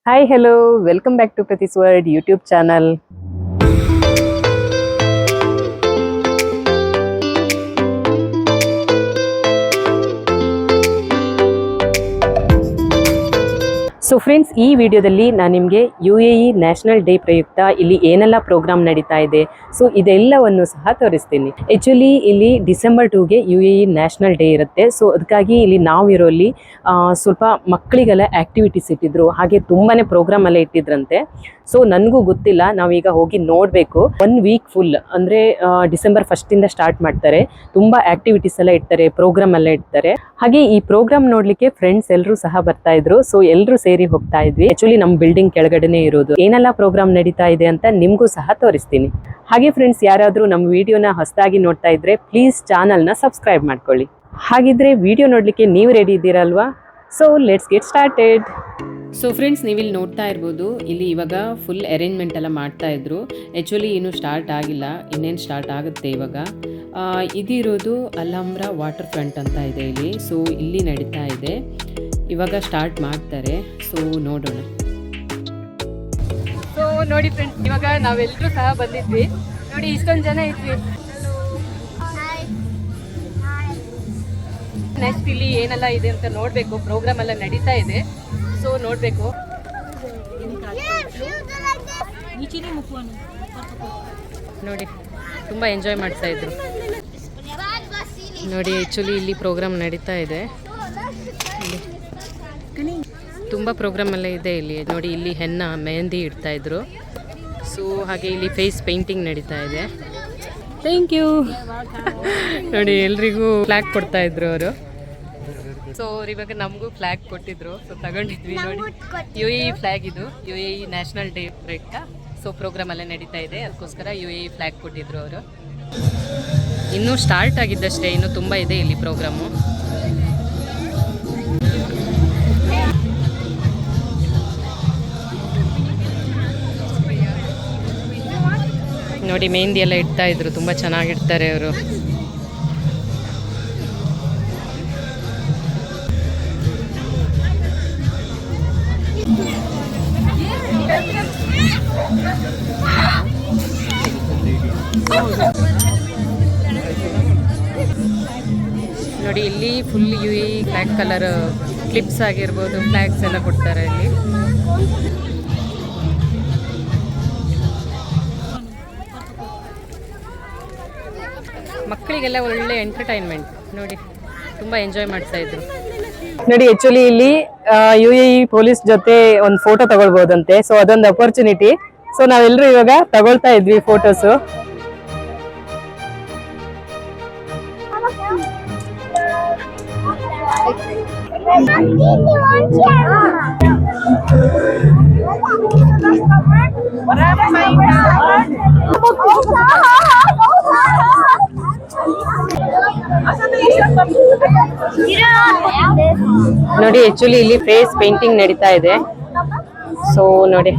Hi, hello, welcome back to Pratis World YouTube channel. So friends, ಈ ವಿಡಿಯೋದಲ್ಲಿ ನಾನು ನಿಮಗೆ UAE ನ್ಯಾಷನಲ್ ಡೇ ಪ್ರಯುಕ್ತ ಇಲ್ಲಿ ಏನೆಲ್ಲ ಪ್ರೋಗ್ರಾಮ್ ನಡೀತಾ ಇದೆ, ಸೊ ಇದೆಲ್ಲವನ್ನು ಸಹ ತೋರಿಸ್ತೀನಿ. ಆ್ಯಕ್ಚುಲಿ ಇಲ್ಲಿ ಡಿಸೆಂಬರ್ 2ಗೆ UAE ನ್ಯಾಷನಲ್ ಡೇ ಇರುತ್ತೆ. ಸೊ ಅದಕ್ಕಾಗಿ ಇಲ್ಲಿ ನಾವಿರೋಲ್ಲಿ ಸ್ವಲ್ಪ ಮಕ್ಕಳಿಗೆಲ್ಲ ಆ್ಯಕ್ಟಿವಿಟೀಸ್ ಇಟ್ಟಿದ್ರು, ಹಾಗೆ ತುಂಬಾ ಪ್ರೋಗ್ರಾಮ್ ಎಲ್ಲ ಇಟ್ಟಿದ್ರಂತೆ. ಸೊ ನನಗೂ ಗೊತ್ತಿಲ್ಲ, ನಾವೀಗ ಹೋಗಿ ನೋಡಬೇಕು. 1 ವೀಕ್ ಫುಲ್ ಅಂದರೆ ಡಿಸೆಂಬರ್ 1 ಸ್ಟಾರ್ಟ್ ಮಾಡ್ತಾರೆ. ತುಂಬ ಆ್ಯಕ್ಟಿವಿಟೀಸ್ ಎಲ್ಲ ಇಡ್ತಾರೆ, ಪ್ರೋಗ್ರಾಮ್ ಎಲ್ಲ ಇಡ್ತಾರೆ. ಹಾಗೆ ಈ ಪ್ರೋಗ್ರಾಮ್ ನೋಡಲಿಕ್ಕೆ ಫ್ರೆಂಡ್ಸ್ ಎಲ್ಲರೂ ಸಹ ಬರ್ತಾ ಇದ್ರು. ಸೊ ಎಲ್ಲರೂ ಸೇರಿ ಹೋಗ್ತಾ ಇದ್ವಿ. ಆಕ್ಚುಲಿ ನಮ್ಮ ಬಿಲ್ಡಿಂಗ್ ಕೆಳಗಡೆನೆ ಇರೋದು. ಏನೆಲ್ಲ ಪ್ರೋಗ್ರಾಮ್ ನಡೀತಾ ಇದೆ ಅಂತ ನಿಮಗೂ ಸಹ ತೋರಿಸ್ತೀನಿ. ಹಾಗೆ ಫ್ರೆಂಡ್ಸ್, ಯಾರಾದರೂ ನಮ್ಮ ವಿಡಿಯೋನ ಹೊಸದಾಗಿ ನೋಡ್ತಾ ಇದ್ರೆ ಪ್ಲೀಸ್ ಚಾನಲ್ನ ಸಬ್ಸ್ಕ್ರೈಬ್ ಮಾಡ್ಕೊಳ್ಳಿ. ಹಾಗಿದ್ರೆ ವಿಡಿಯೋ ನೋಡಲಿಕ್ಕೆ ನೀವು ರೆಡಿ ಇದ್ದೀರಲ್ವಾ? So let's get started. So friends, ನೀವಿಲ್ಲಿ ನೋಡ್ತಾ ಇರ್ಬೋದು, ಇಲ್ಲಿ ಇವಾಗ ಫುಲ್ ಅರೇಂಜ್ಮೆಂಟ್ ಎಲ್ಲ ಮಾಡ್ತಾ ಇದ್ರು. ಆ್ಯಕ್ಚುಲಿ ಇನ್ನೂ ಸ್ಟಾರ್ಟ್ ಆಗಿಲ್ಲ, ಇನ್ನೇನು ಸ್ಟಾರ್ಟ್ ಆಗುತ್ತೆ ಇವಾಗ. ಇದಿರೋದು ಅಲ್ಹಮ್ರಾ ವಾಟರ್ ಫ್ರಂಟ್ ಅಂತ ಇದೆ ಇಲ್ಲಿ. ಸೊ ಇಲ್ಲಿ ನಡೀತಾ ಇದೆ, ಇವಾಗ ಸ್ಟಾರ್ಟ್ ಮಾಡ್ತಾರೆ. ಸೊ ನೋಡೋಣ. ಸೊ ನೋಡಿ ಫ್ರೆಂಡ್ಸ್, ಇವಾಗ ನಾವೆಲ್ಲರೂ ಸಹ ಬಂದಿದ್ವಿ. ನೋಡಿ ಇಷ್ಟೊಂದು ಜನ ಇದ್ವಿ. ನೆಕ್ಸ್ಟ್ ಇಲ್ಲಿ ಏನೆಲ್ಲ ಇದೆ ಅಂತ ನೋಡಬೇಕು. ಪ್ರೋಗ್ರಾಮ್ ಎಲ್ಲ ನಡೀತಾ ಇದೆ, ಸೊ ನೋಡಬೇಕು. ನೋಡಿ ತುಂಬ ಎಂಜಾಯ್ ಮಾಡ್ತಾ ಇದ್ರು. ನೋಡಿ ಆ್ಯಕ್ಚುಲಿ ಇಲ್ಲಿ ಪ್ರೋಗ್ರಾಮ್ ನಡೀತಾ ಇದೆ. ತುಂಬ ಪ್ರೋಗ್ರಾಮ್ ಎಲ್ಲ ಇದೆ ಇಲ್ಲಿ. ನೋಡಿ ಇಲ್ಲಿ ಹೆನ್ನ ಮೆಹಂದಿ ಇಡ್ತಾ ಇದ್ರು. ಸೊ ಹಾಗೆ ಇಲ್ಲಿ ಫೇಸ್ ಪೇಂಟಿಂಗ್ ನಡೀತಾ ಇದೆ. Thank you. ನೋಡಿ ಎಲ್ರಿಗೂ ಫ್ಲಾಗ್ ಕೊಡ್ತಾ ಇದ್ರು ಅವರು. ಸೊ ಅವ್ರು ಇವಾಗ ನಮಗೂ ಫ್ಲಾಗ್ ಕೊಟ್ಟಿದ್ರು. ಸೊ ತಗೊಂಡಿದ್ವಿ. ನೋಡಿ UAE ಫ್ಲಾಗ್, ಇದು UAE ನ್ಯಾಷನಲ್ ಡೇ ಪ್ರಯುಕ್ತ. ಸೊ ಪ್ರೋಗ್ರಾಮ್ ಎಲ್ಲ ನಡೀತಾ ಇದೆ, ಅದಕ್ಕೋಸ್ಕರ UAE ಫ್ಲಾಗ್ ಕೊಟ್ಟಿದ್ರು ಅವರು. ಇನ್ನೂ ಸ್ಟಾರ್ಟ್ ಆಗಿದ್ದಷ್ಟೇ, ಇನ್ನೂ ತುಂಬ ಇದೆ ಇಲ್ಲಿ ಪ್ರೋಗ್ರಾಮು. ನೋಡಿ ಮೆಹಂದಿ ಎಲ್ಲ ಇಡ್ತಾ ಇದ್ರು, ತುಂಬ ಚೆನ್ನಾಗಿಡ್ತಾರೆ ಅವರು. ನೋಡಿ ಇಲ್ಲಿ full UAE black colour clips ಆಗಿರ್ಬೋದು, ಫ್ಲಾಗ್ಸ್ ಎಲ್ಲ ಕೊಡ್ತಾರೆ ಇಲ್ಲಿ. ಮಕ್ಕಳಿಗೆಲ್ಲ ಒಳ್ಳೆ ಎಂಟರ್ಟೈನ್ಮೆಂಟ್. ನೋಡಿ ತುಂಬ ಎಂಜಾಯ್ ಮಾಡ್ತಾ ಇದ್ರು. ನೋಡಿ ಆಕ್ಚುಲಿ ಇಲ್ಲಿ UAE ಪೊಲೀಸ್ ಜೊತೆ ಒಂದು ಫೋಟೋ ತಗೊಳ್ಬೋದಂತೆ. ಸೊ ಅದೊಂದು ಅಪರ್ಚುನಿಟಿ. ಸೊ ನಾವೆಲ್ಲರೂ ಇವಾಗ ತಗೊಳ್ತಾ ಇದ್ವಿ ಫೋಟೋಸು. ನೋಡಿ ಆಕ್ಚುಲಿ ಇಲ್ಲಿ ಫೇಸ್ ಪೇಂಟಿಂಗ್ ನಡೀತಾ ಇದೆ. ಸೊ ನೋಡಿ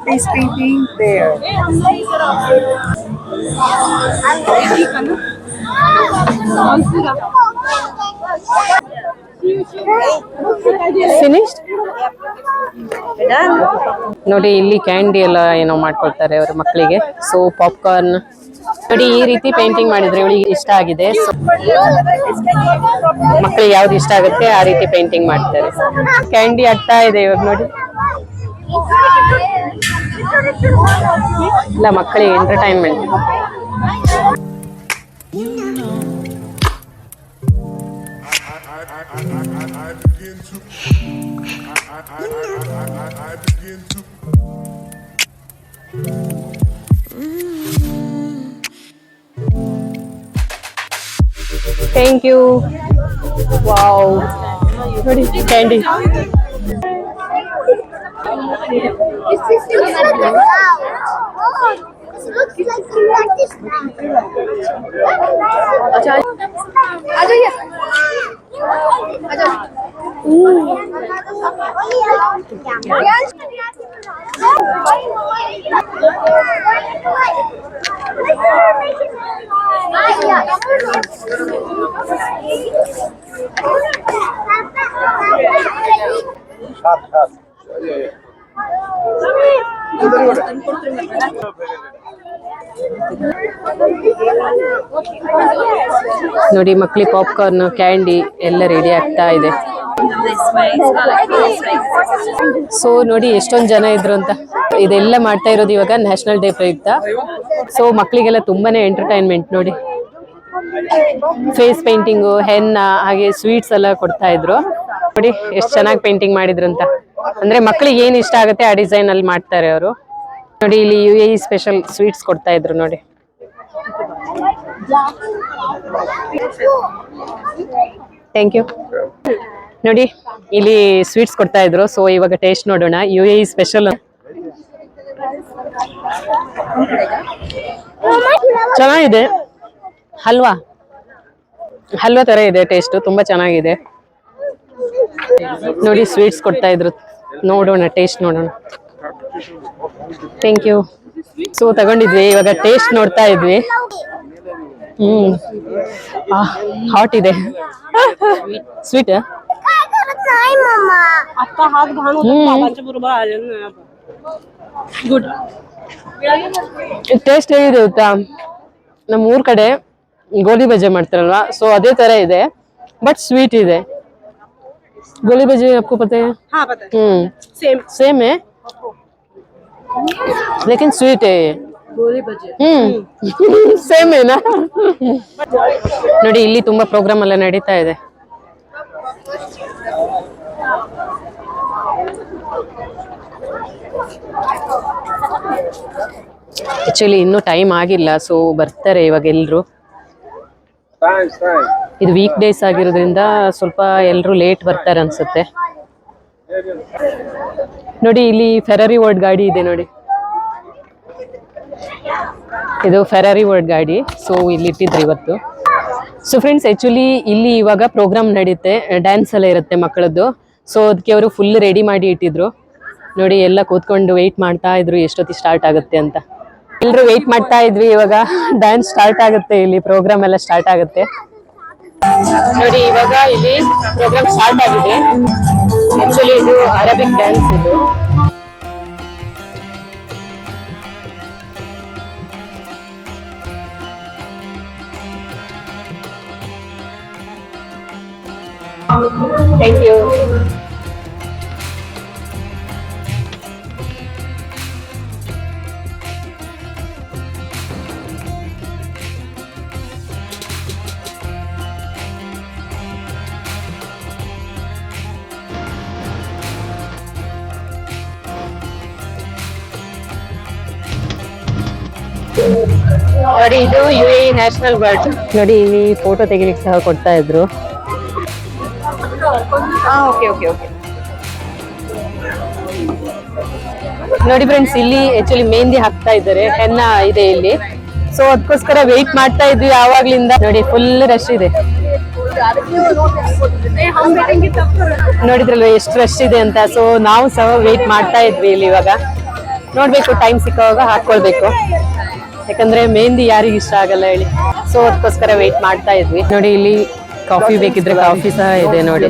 face painting there. ಫಿನಿಶ್ಡ್. ನೋಡಿ ಇಲ್ಲಿ ಕ್ಯಾಂಡಿ ಎಲ್ಲ ಏನೋ ಮಾಡ್ಕೊಳ್ತಾರೆ ಅವ್ರ ಮಕ್ಕಳಿಗೆ. ಸೊ ಪಾಪ್ಕಾರ್ನ್ ನೋಡಿ ಈ ರೀತಿ ಪೇಂಟಿಂಗ್ ಮಾಡಿದ್ರೆ ಇವಳಿಗೆ ಇಷ್ಟ ಆಗಿದೆ. ಸೊ ಮಕ್ಕಳಿಗೆ ಯಾವ್ದು ಇಷ್ಟ ಆಗುತ್ತೆ ಆ ರೀತಿ ಪೇಂಟಿಂಗ್ ಮಾಡ್ತಾರೆ. ಕ್ಯಾಂಡಿ ಆಗ್ತಾ ಇದೆ ಇವಾಗ ನೋಡಿ. ಇಲ್ಲ ಮಕ್ಕಳಿಗೆ ಎಂಟರ್ಟೈನ್ಮೆಂಟ್. Thank you. ವಾವ್, ನೋಡಿ ಕ್ಯಾಂಡಿ. ನೋಡಿ ಮಕ್ಳಿಗೆ ಪಾಪ್ಕಾರ್ನ್ ಕ್ಯಾಂಡಿ ಎಲ್ಲ ರೆಡಿ ಆಗ್ತಾ ಇದೆ. ಸೊ ನೋಡಿ ಎಷ್ಟೊಂದು ಜನ ಇದ್ರು ಅಂತ. ಇದೆಲ್ಲ ಮಾಡ್ತಾ ಇರೋದು ಇವಾಗ ನ್ಯಾಷನಲ್ ಡೇ ಪ್ರಯುಕ್ತ. ಸೊ ಮಕ್ಳಿಗೆಲ್ಲ ತುಂಬಾನೇ ಎಂಟರ್ಟೈನ್ಮೆಂಟ್. ನೋಡಿ ಫೇಸ್ ಪೇಂಟಿಂಗು, ಹೆನ್ನ, ಹಾಗೆ ಸ್ವೀಟ್ಸ್ ಎಲ್ಲ ಕೊಡ್ತಾ ಇದ್ರು. ನೋಡಿ ಎಷ್ಟು ಚೆನ್ನಾಗಿ ಪೇಂಟಿಂಗ್ ಮಾಡಿದ್ರು ಅಂತ. ಅಂದ್ರೆ ಮಕ್ಳಿಗೆ ಏನ್ ಇಷ್ಟ ಆಗುತ್ತೆ ಆ ಡಿಸೈನ್ ಅಲ್ಲಿ ಮಾಡ್ತಾರೆ ಅವರು. ನೋಡಿ ಇಲ್ಲಿ UAE ಸ್ಪೆಷಲ್ ಸ್ವೀಟ್ಸ್ ಕೊಡ್ತಾ ಇದ್ರು ನೋಡಿ. Thank you. ನೋಡಿ ಇಲ್ಲಿ ಸ್ವೀಟ್ಸ್ ಕೊಡ್ತಾ ಇದ್ರು. ಸೊ ಇವಾಗ ಟೇಸ್ಟ್ ನೋಡೋಣ. UAE ಸ್ಪೆಷಲ್ ಚೆನ್ನಾಗಿದೆ. ಹಲ್ವಾ ತರ ಇದೆ, ಟೇಸ್ಟ್ ತುಂಬಾ ಚೆನ್ನಾಗಿದೆ. ನೋಡಿ ಸ್ವೀಟ್ಸ್ ಕೊಡ್ತಾ ಇದ್ರು, ನೋಡೋಣ ಟೇಸ್ಟ್ ನೋಡೋಣ. Thank you. ಸೊ ತಗೊಂಡಿದ್ವಿ, ಇವಾಗ ಟೇಸ್ಟ್ ನೋಡ್ತಾ ಇದ್ವಿ. ಹಾಟ್ ಇದೆ. Sweet good. ಟೇಸ್ಟ್ ಹೇಗಿದೆ ಗೊತ್ತಾ, ನಮ್ಮ ಊರ್ ಕಡೆ ಗೋಲಿ ಬಜ್ಜಿ ಮಾಡ್ತಾರಲ್ವಾ, ಸೊ ಅದೇ ತರ ಇದೆ, ಬಟ್ ಸ್ವೀಟ್ ಇದೆ. गोली बजी आपको पता है? हाँ पता है। सेम है लेकिन स्वीट है ये. गोली बजी ಸೇಮ್ ಏನಾ? ನೋಡಿ ಇಲ್ಲಿ ತುಂಬಾ ಪ್ರೋಗ್ರಾಮ್ ಎಲ್ಲ ನಡೀತಾ ಇದೆ. ಆಕ್ಚುಲಿ ಇನ್ನೂ ಟೈಮ್ ಆಗಿಲ್ಲ, ಸೊ ಬರ್ತಾರೆ ಇವಾಗ ಎಲ್ರು. ಇದು ವೀಕ್ ಡೇಸ್ ಆಗಿರೋದ್ರಿಂದ ಸ್ವಲ್ಪ ಎಲ್ರು ಲೇಟ್ ಬರ್ತಾರೆ ಅನ್ಸುತ್ತೆ. ನೋಡಿ ಇಲ್ಲಿ ಫೆರಾರಿ ವರ್ಲ್ಡ್ ಗಾಡಿ ಇದೆ ನೋಡಿ. ಇದು ಫೆರಾರಿ ವರ್ಲ್ಡ್ ಗಾಡಿ. ಸೊ ಇಲ್ಲಿ ಇಟ್ಟಿದ್ರು ಇವತ್ತು. ಸೊ ಫ್ರೆಂಡ್ಸ್ ಆಕ್ಚುಲಿ ಇಲ್ಲಿ ಇವಾಗ ಪ್ರೋಗ್ರಾಮ್ ನಡೆಯುತ್ತೆ, ಡ್ಯಾನ್ಸ್ ಎಲ್ಲ ಇರುತ್ತೆ ಮಕ್ಕಳದ್ದು. ಸೊ ಅದಕ್ಕೆ ಅವರು ಫುಲ್ ರೆಡಿ ಮಾಡಿ ಇಟ್ಟಿದ್ರು ನೋಡಿ. ಎಲ್ಲ ಕೂತ್ಕೊಂಡು ವೆಯ್ಟ್ ಮಾಡ್ತಾ ಇದ್ರು ಎಷ್ಟೊತ್ತಿ ಸ್ಟಾರ್ಟ್ ಆಗುತ್ತೆ ಅಂತ. ಎಲ್ರು ವೆಯ್ಟ್ ಮಾಡ್ತಾ ಇದ್ವಿ. ಇವಾಗ ಡ್ಯಾನ್ಸ್ ಸ್ಟಾರ್ಟ್ ಆಗುತ್ತೆ, ಇಲ್ಲಿ ಪ್ರೋಗ್ರಾಮ್ ಎಲ್ಲ ಸ್ಟಾರ್ಟ್ ಆಗುತ್ತೆ ನೋಡಿ. ಇವಾಗ ಇಲ್ಲಿ ಪ್ರೋಗ್ರಾಮ್ ಸ್ಟಾರ್ಟ್ ಆಗಿದೆ. ಆಕ್ಚುಲಿ ಇದು ಅರೇಬಿಕ್ ಡ್ಯಾನ್ಸ್ ಇದು. Thank you. ನೋಡಿ ಇದು UAE ನ್ಯಾಷನಲ್ ಬರ್ಡ್. ನೋಡಿ ಇಲ್ಲಿ ಫೋಟೋ ತೆಗಿಲಿಕ್ಕೆ ಸಹ ಕೊಡ್ತಾ ಇದ್ರು. Okay okay okay. ನೋಡಿ ಫ್ರೆಂಡ್ಸ್ ಇಲ್ಲಿ ಆಕ್ಚುಲಿ ಮೆಹಂದಿ ಹಾಕ್ತಾ ಇದ್ದಾರೆ, ಹೆನ್ನ ಇದೆ ಇಲ್ಲಿ. ಸೊ ಅದಕ್ಕೋಸ್ಕರ ವೆಯ್ಟ್ ಮಾಡ್ತಾ ಇದ್ವಿ ಆವಾಗ್ಲಿಂದ. ನೋಡಿ ಫುಲ್ ರಶ್ ಇದೆ, ನೋಡಿದ್ರಲ್ವ ಎಷ್ಟು ರಶ್ ಇದೆ ಅಂತ. ಸೊ ನಾವು ಸಹ ವೆಯ್ಟ್ ಮಾಡ್ತಾ ಇದ್ವಿ ಇಲ್ಲಿ. ಇವಾಗ ನೋಡ್ಬೇಕು, ಟೈಮ್ ಸಿಕ್ಕವಾಗ ಹಾಕೊಳ್ಬೇಕು, ಯಾಕಂದ್ರೆ ಮೆಹಂದಿ ಯಾರಿಗ ಇಷ್ಟ ಆಗಲ್ಲ ಹೇಳಿ. ಸೊ ಅದಕ್ಕೋಸ್ಕರ ವೆಯ್ಟ್ ಮಾಡ್ತಾ ಇದ್ವಿ. ನೋಡಿ ಇಲ್ಲಿ ಕಾಫಿ ಬೇಕಿದ್ರೆ ಕಾಫಿ ಸಹ ಇದೆ ನೋಡಿ.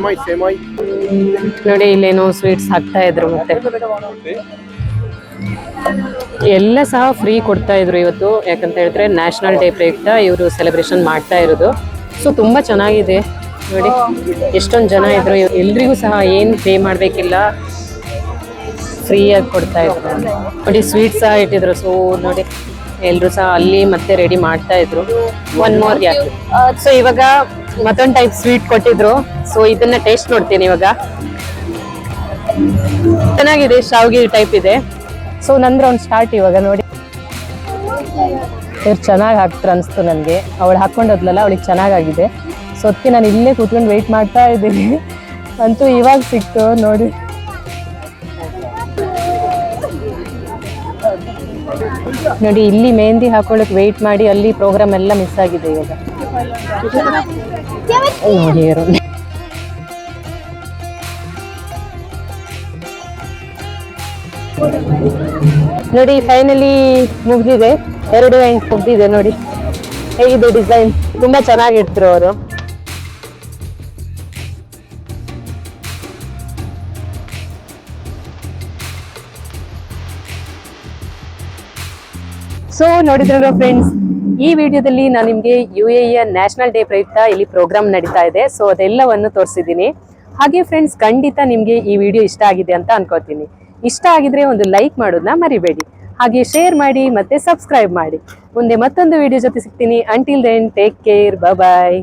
ನೋಡಿ ಇಲ್ಲೇನೋ ಸ್ವೀಟ್ಸ್ ಹಾಕ್ತಾ ಇದ್ರು. ಮತ್ತೆ ಎಲ್ಲ ಸಹ ಫ್ರೀ ಕೊಡ್ತಾ ಇದ್ರು ಇವತ್ತು, ಯಾಕಂತ ಹೇಳಿದ್ರೆ ನ್ಯಾಷನಲ್ ಡೇ ಪ್ರಯುಕ್ತ ಇವರು ಸೆಲೆಬ್ರೇಷನ್ ಮಾಡ್ತಾ ಇರೋದು. ಸೊ ತುಂಬಾ ಚೆನ್ನಾಗಿದೆ ನೋಡಿ, ಎಷ್ಟೊಂದು ಜನ ಇದ್ರು. ಎಲ್ರಿಗೂ ಸಹ ಏನು ಪೇ ಮಾಡ್ಬೇಕಿಲ್ಲ, ಫ್ರೀಯಾಗಿ ಕೊಡ್ತಾ ಇದ್ರು ನೋಡಿ. ಸ್ವೀಟ್ ಸಹ ಇಟ್ಟಿದ್ರು. ಸೊ ನೋಡಿ ಎಲ್ರು ಸಹ ಅಲ್ಲಿ ಮತ್ತೆ ರೆಡಿ ಮಾಡ್ತಾ ಇದ್ರು. ಒನ್ ಮೋರ್ ಯಾಕೆ. ಸೊ ಇವಾಗ ಮತ್ತೊಂದು ಟೈಪ್ ಸ್ವೀಟ್ ಕೊಟ್ಟಿದ್ರು. ಸೊ ಇದನ್ನ ಟೇಸ್ಟ್ ನೋಡ್ತೀನಿ ಇವಾಗ. ಚೆನ್ನಾಗಿದೆ, ಶಾವಿಗೆ ಟೈಪ್ ಇದೆ. ಸೊ ನಂದ್ರ ಒಂದು ಸ್ಟಾರ್ಟ್ ಇವಾಗ ನೋಡಿ. ಇವ್ರು ಚೆನ್ನಾಗಿ ಹಾಕ್ತಾರೆ ಅನಿಸ್ತು ನನಗೆ. ಅವಳು ಹಾಕೊಂಡೋದ್ಲಲ್ಲ, ಅವಳಿಗೆ ಚೆನ್ನಾಗಾಗಿದೆ. ಸೊ ಅದಕ್ಕೆ ನಾನು ಇಲ್ಲೇ ಕೂತ್ಕೊಂಡು ವೆಯ್ಟ್ ಮಾಡ್ತಾ ಇದ್ದೀನಿ. ಅಂತೂ ಇವಾಗ ಸಿಕ್ತು ನೋಡಿ. ನೋಡಿ ಇಲ್ಲಿ ಮೆಹಂದಿ ಹಾಕೊಳ್ಳೋಕೆ ವೆಯ್ಟ್ ಮಾಡಿ ಅಲ್ಲಿ ಪ್ರೋಗ್ರಾಮ್ ಎಲ್ಲ ಮಿಸ್ ಆಗಿದೆ ಇವಾಗ. ನೋಡಿ ನೋಡಿ ಫೈನಲಿ ಮುಗ್ದಿದೆ. 2 ಗಂಟೆ ಮುಗ್ದಿದೆ ನೋಡಿ. ಹೇಗಿದೆ ಡಿಸೈನ್? ತುಂಬಾ ಚೆನ್ನಾಗಿಡ್ತರು ಅವರು. ಸೊ ನೋಡಿದ್ರಲ್ಲ ಫ್ರೆಂಡ್ಸ್, ಈ ವಿಡಿಯೋದಲ್ಲಿ ನಾನು ನಿಮಗೆ UAE ನ್ಯಾಷನಲ್ ಡೇ ಪ್ರಯುಕ್ತ ಇಲ್ಲಿ ಪ್ರೋಗ್ರಾಮ್ ನಡೀತಾ ಇದೆ. ಸೊ ಅದೆಲ್ಲವನ್ನು ತೋರಿಸಿದ್ದೀನಿ. ಹಾಗೆ ಫ್ರೆಂಡ್ಸ್, ಖಂಡಿತ ನಿಮಗೆ ಈ ವಿಡಿಯೋ ಇಷ್ಟ ಆಗಿದೆ ಅಂತ ಅನ್ಕೋತೀನಿ. ಇಷ್ಟ ಆಗಿದ್ರೆ ಒಂದು ಲೈಕ್ ಮಾಡೋದನ್ನ ಮರಿಬೇಡಿ. ಹಾಗೆ ಶೇರ್ ಮಾಡಿ ಮತ್ತೆ ಸಬ್ಸ್ಕ್ರೈಬ್ ಮಾಡಿ. ಮುಂದೆ ಮತ್ತೊಂದು ವಿಡಿಯೋ ಜೊತೆ ಸಿಗ್ತೀನಿ. ಅಂಟಿಲ್ ದೆನ್ ಟೇಕ್ ಕೇರ್, ಬಾಯ್.